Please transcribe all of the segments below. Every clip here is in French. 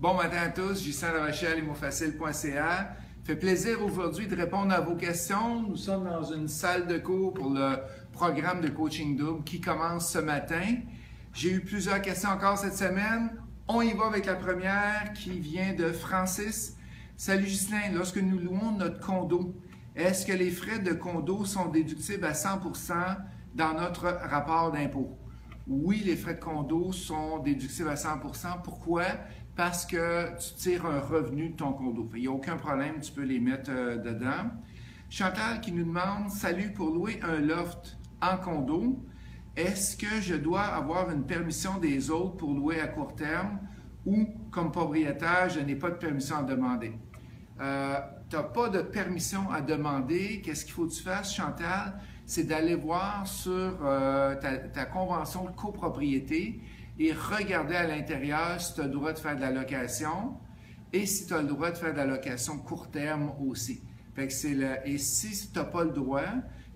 Bon matin à tous, Justin Larochelle, imofacile.ca. Fait plaisir aujourd'hui de répondre à vos questions. Nous sommes dans une salle de cours pour le programme de coaching double qui commence ce matin. J'ai eu plusieurs questions encore cette semaine. On y va avec la première qui vient de Francis. Salut Justin, lorsque nous louons notre condo, est-ce que les frais de condo sont déductibles à 100% dans notre rapport d'impôt? Oui, les frais de condo sont déductibles à 100%. Pourquoi? Parce que tu tires un revenu de ton condo. Il n'y a aucun problème, tu peux les mettre dedans. Chantal qui nous demande, salut, pour louer un loft en condo, est-ce que je dois avoir une permission des autres pour louer à court terme ou comme propriétaire, je n'ai pas de permission à demander? Tu n'as pas de permission à demander. Qu'est-ce qu'il faut que tu fasses, Chantal? C'est d'aller voir sur ta convention de copropriété et regarder à l'intérieur si tu as le droit de faire de la location et si tu as le droit de faire de la location court terme aussi. Fait que et si tu n'as pas le droit,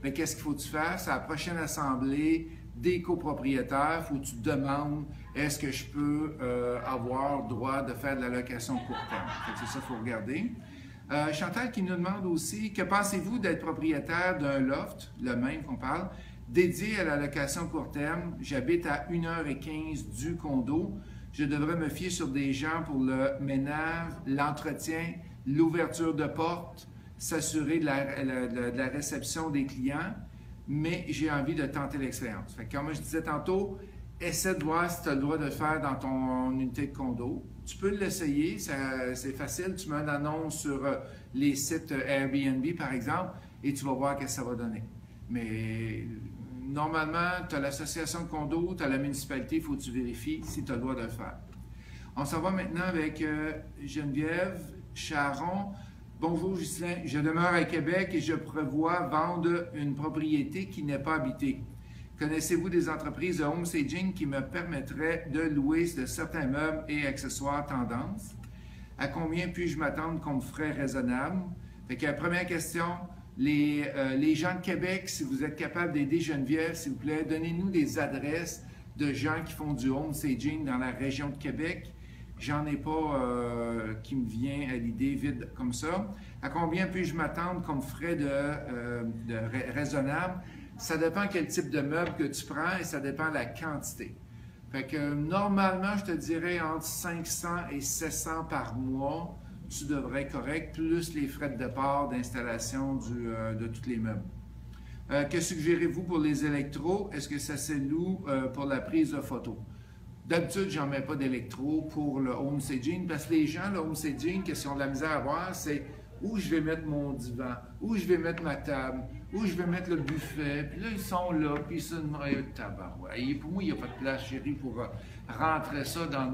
qu'est-ce qu'il faut que tu fasses? À la prochaine assemblée des copropriétaires, il faut que tu te demandes est-ce que je peux avoir droit de faire de la location court terme. C'est ça qu'il faut regarder. Chantal qui nous demande aussi, que pensez-vous d'être propriétaire d'un loft, le même qu'on parle, dédié à la location court terme? J'habite à 1h15 du condo. Je devrais me fier sur des gens pour le ménage, l'entretien, l'ouverture de porte, s'assurer de la réception des clients, mais j'ai envie de tenter l'expérience. Comme je disais tantôt, essaie de voir si tu as le droit de le faire dans ton unité de condo. Tu peux l'essayer, c'est facile. Tu mets une annonce sur les sites Airbnb, par exemple, et tu vas voir ce que ça va donner. Mais normalement, tu as l'association de condo, tu as la municipalité, il faut que tu vérifies si tu as le droit de le faire. On s'en va maintenant avec Geneviève Charon. Bonjour Ghislain, je demeure à Québec et je prévois vendre une propriété qui n'est pas habitée. Connaissez-vous des entreprises de home staging qui me permettraient de louer de certains meubles et accessoires tendance? À combien puis-je m'attendre comme frais raisonnables? Fait que la première question, les gens de Québec, si vous êtes capable d'aider Geneviève, s'il vous plaît, donnez-nous des adresses de gens qui font du home staging dans la région de Québec. J'en ai pas qui me vient à l'idée vide comme ça. À combien puis-je m'attendre comme frais raisonnables? Ça dépend quel type de meuble que tu prends et ça dépend de la quantité. Fait que normalement, je te dirais entre 500 et 700 par mois, tu devrais être correct, plus les frais de départ d'installation de tous les meubles. Que suggérez-vous pour les électros? Est-ce que ça se loue pour la prise de photos? D'habitude, je n'en mets pas d'électro pour le home staging parce que les gens, le home staging, qu'est-ce qu'ils ont de la misère à voir, c'est où je vais mettre mon divan, où je vais mettre ma table, où je vais mettre le buffet. Puis là, ils sont là, puis ils se demandent, tabarouette. Pour moi, il n'y a pas de place, chérie, pour rentrer ça dans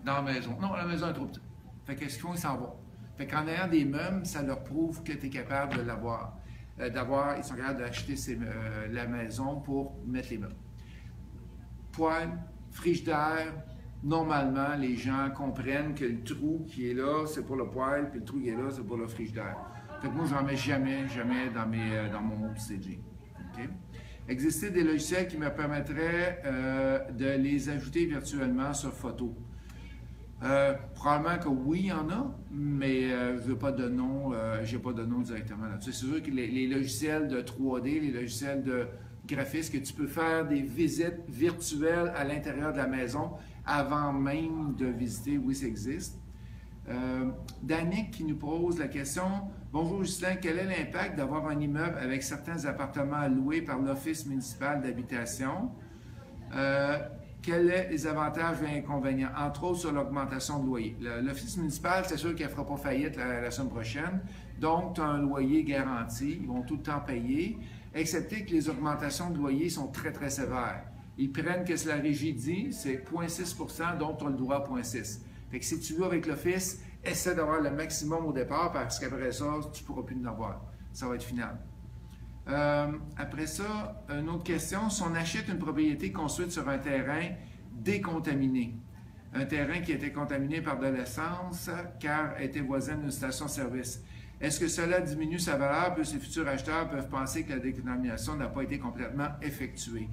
la maison. Non, la maison est trop petite. Fait qu'est-ce qu'ils font? Ils s'en vont. Fait qu'en ayant des meubles, ça leur prouve que tu es capable de l'avoir. Ils sont capables d'acheter la maison pour mettre les meubles. Poêle, frigidaire, normalement, les gens comprennent que le trou qui est là, c'est pour le poêle, puis le trou qui est là, c'est pour le frigidaire. Fait que moi, je n'en mets jamais dans mon home staging. Okay? Exister des logiciels qui me permettraient de les ajouter virtuellement sur photo. Probablement que oui, il y en a, mais je n'ai pas de nom, directement là-dessus. C'est sûr que les logiciels de 3D, les logiciels de graphisme, que tu peux faire des visites virtuelles à l'intérieur de la maison avant même de visiter, oui, ça existe. Danick qui nous pose la question, bonjour Justin, quel est l'impact d'avoir un immeuble avec certains appartements loués par l'Office municipal d'habitation? Quels sont les avantages et inconvénients, entre autres sur l'augmentation de loyer? L'Office municipal, c'est sûr qu'elle ne fera pas faillite la semaine prochaine, donc tu as un loyer garanti, ils vont tout le temps payer, excepté que les augmentations de loyer sont très, très sévères. Ils prennent que la régie dit, c'est 0,6 %, donc tu as le droit à 0,6. Fait que si tu loues avec l'Office, essaie d'avoir le maximum au départ, parce qu'après ça, tu ne pourras plus en avoir. Ça va être final. Après ça, une autre question. Si on achète une propriété construite sur un terrain décontaminé, un terrain qui a été contaminé par de l'essence car était voisin d'une station-service, est-ce que cela diminue sa valeur puisque les futurs acheteurs peuvent penser que la décontamination n'a pas été complètement effectuée?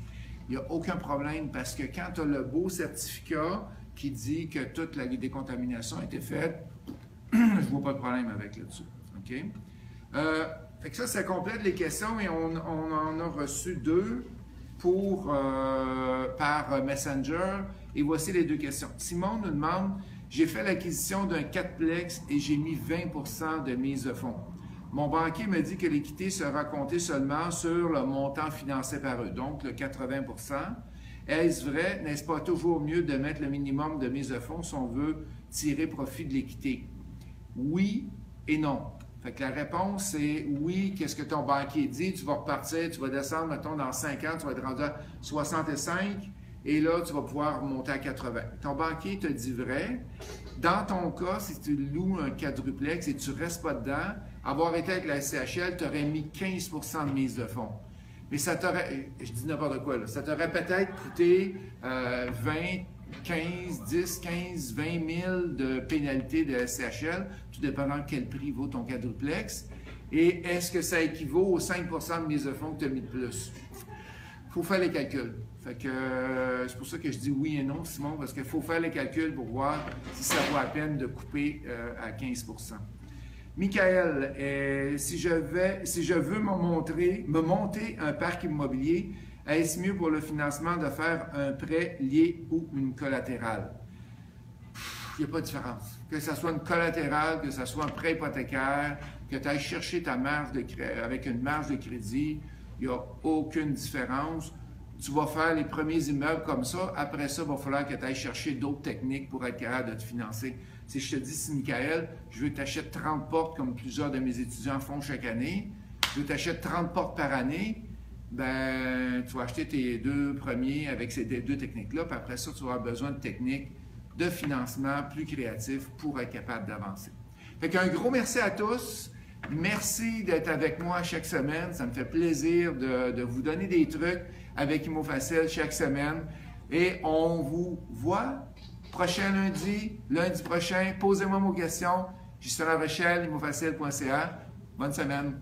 Il n'y a aucun problème parce que quand tu as le beau certificat qui dit que toute la décontamination a été faite. Je ne vois pas de problème avec là-dessus. OK? Fait que ça complète les questions et on en a reçu 2 par Messenger. Et voici les 2 questions. Simon nous demande, j'ai fait l'acquisition d'un 4plex et j'ai mis 20% de mise de fonds. Mon banquier me dit que l'équité sera comptée seulement sur le montant financé par eux, donc le 80%. Est-ce vrai? N'est-ce pas toujours mieux de mettre le minimum de mise de fonds si on veut tirer profit de l'équité? Oui et non. Fait que la réponse, c'est oui, qu'est-ce que ton banquier dit? Tu vas repartir, tu vas descendre, mettons, dans 5 ans, tu vas être rendu à 65 et là, tu vas pouvoir monter à 80. Ton banquier te dit vrai. Dans ton cas, si tu loues un quadruplex et tu ne restes pas dedans, avoir été avec la SCHL, tu aurais mis 15% de mise de fonds. Mais ça t'aurait, je dis n'importe quoi, là, ça t'aurait peut-être coûté 20, 15, 10, 15, 20 000 de pénalité de SCHL, tout dépendant de quel prix vaut ton quadruplex. Et est-ce que ça équivaut aux 5% de mise de fonds que tu as mis de plus? Il faut faire les calculs. Fait que c'est pour ça que je dis oui et non, Simon, parce qu'il faut faire les calculs pour voir si ça vaut la peine de couper à 15%. Michael, si je veux me monter un parc immobilier, est-ce mieux pour le financement de faire un prêt lié ou une collatérale? Il n'y a pas de différence. Que ce soit une collatérale, que ce soit un prêt hypothécaire, que tu ailles chercher ta marge de avec une marge de crédit, il n'y a aucune différence. Tu vas faire les premiers immeubles comme ça. Après ça, il va falloir que tu ailles chercher d'autres techniques pour être capable de te financer. Si je te dis, si Michael, je veux que tu achètes 30 portes comme plusieurs de mes étudiants font chaque année, je veux que tu achètes 30 portes par année, ben, tu vas acheter tes 2 premiers avec ces 2 techniques-là, puis après ça, tu vas avoir besoin de techniques de financement plus créatifs pour être capable d'avancer. Fait qu'un gros merci à tous. Merci d'être avec moi chaque semaine. Ça me fait plaisir de vous donner des trucs avec ImmoFacil chaque semaine. Et on vous voit prochain lundi prochain. Posez-moi vos questions. Justin Lavachelle, immofacil.ca. Bonne semaine.